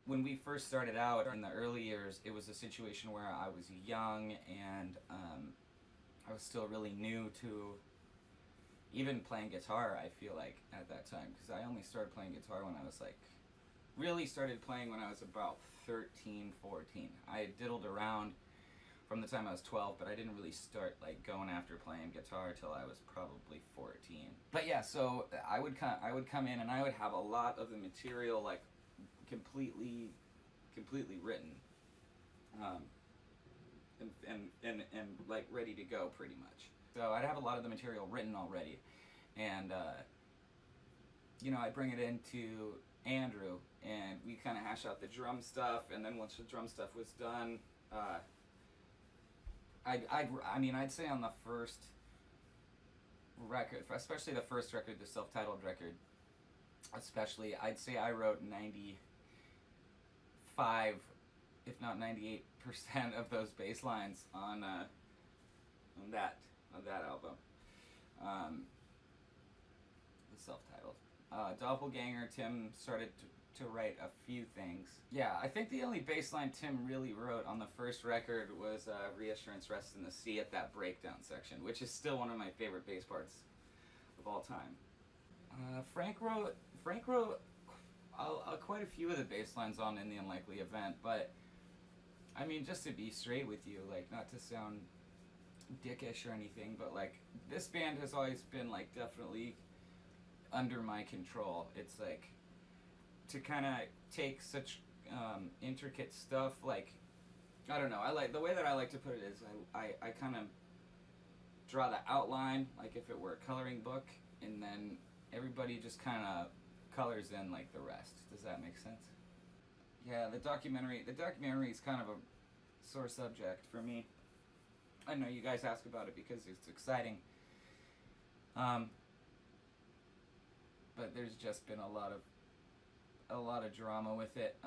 when we first started out in the early years, it was a situation where I was young and I was still really new to even playing guitar, I feel like, at that time. Because I only started playing guitar when I was like, really started playing when I was about 13, 14. I diddled around from the time I was 12, but I didn't really start like going after playing guitar till I was probably 14. But yeah, so I would come in and I would have a lot of the material like completely written, and like ready to go pretty much. So I'd have a lot of the material written already, and I'd bring it into Andrew, and we kind of hash out the drum stuff, and then once the drum stuff was done, I'd say on the first record, especially the first record, the self-titled record, especially, I'd say I wrote 95, if not 98% of those bass lines on that album. The self-titled. Doppelganger, Tim started to write a few things. Yeah, I think the only bass line Tim really wrote on the first record was Reassurance Rests in the Sea at that breakdown section, which is still one of my favorite bass parts of all time. Frank wrote quite a few of the bass lines on In the Unlikely Event, but I mean, just to be straight with you, like, not to sound dickish or anything, but like, this band has always been like definitely under my control. It's like, to kind of take such intricate stuff, like, I don't know, I like, the way that I like to put it is I kind of draw the outline, like if it were a coloring book, and then everybody just kind of colors in like the rest. Does that make sense? Yeah, the documentary is kind of a sore subject for me. I know you guys ask about it because it's exciting. But there's just been a lot of drama with it.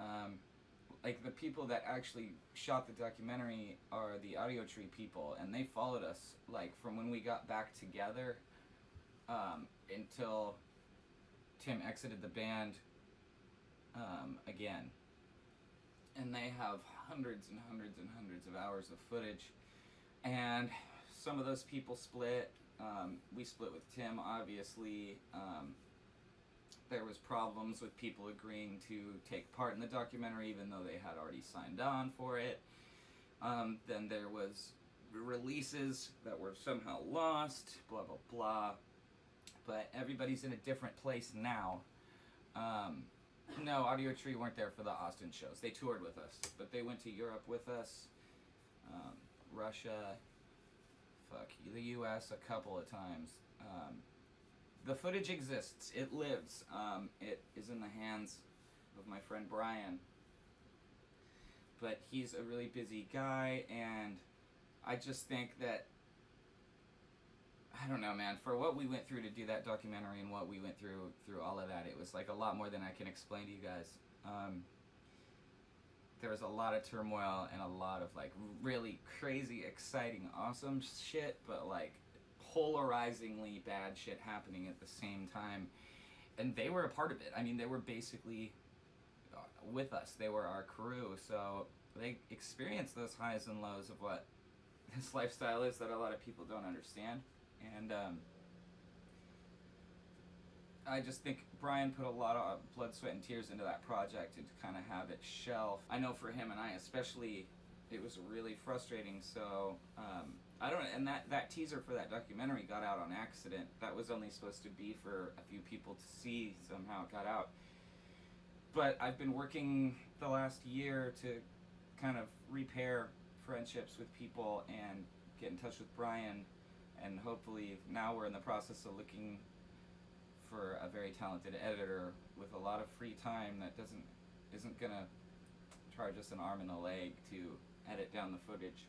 Like, the people that actually shot the documentary are the Audio Tree people, and they followed us like from when we got back together until Tim exited the band again. And they have hundreds and hundreds and hundreds of hours of footage. And some of those people split. We split with Tim, obviously. There was problems with people agreeing to take part in the documentary even though they had already signed on for it. Then there was releases that were somehow lost, blah, blah, blah. But everybody's in a different place now. No, Audio Tree weren't there for the Austin shows. They toured with us, but they went to Europe with us, Russia, the US a couple of times. The footage exists. It lives. It is in the hands of my friend Brian. But he's a really busy guy, and I just think that, I don't know, man, for what we went through to do that documentary and what we went through all of that, it was like a lot more than I can explain to you guys. There was a lot of turmoil and a lot of like really crazy, exciting, awesome shit, but like polarizingly bad shit happening at the same time. And they were a part of it. I mean, they were basically with us. They were our crew, so they experienced those highs and lows of what this lifestyle is that a lot of people don't understand. And I just think Brian put a lot of blood, sweat, and tears into that project, and to kind of have it shelf. I know for him and I especially, it was really frustrating. So I don't know. And that teaser for that documentary got out on accident. That was only supposed to be for a few people to see. Somehow it got out. But I've been working the last year to kind of repair friendships with people and get in touch with Brian. And hopefully now we're in the process of looking for a very talented editor with a lot of free time that isn't gonna charge us an arm and a leg to edit down the footage.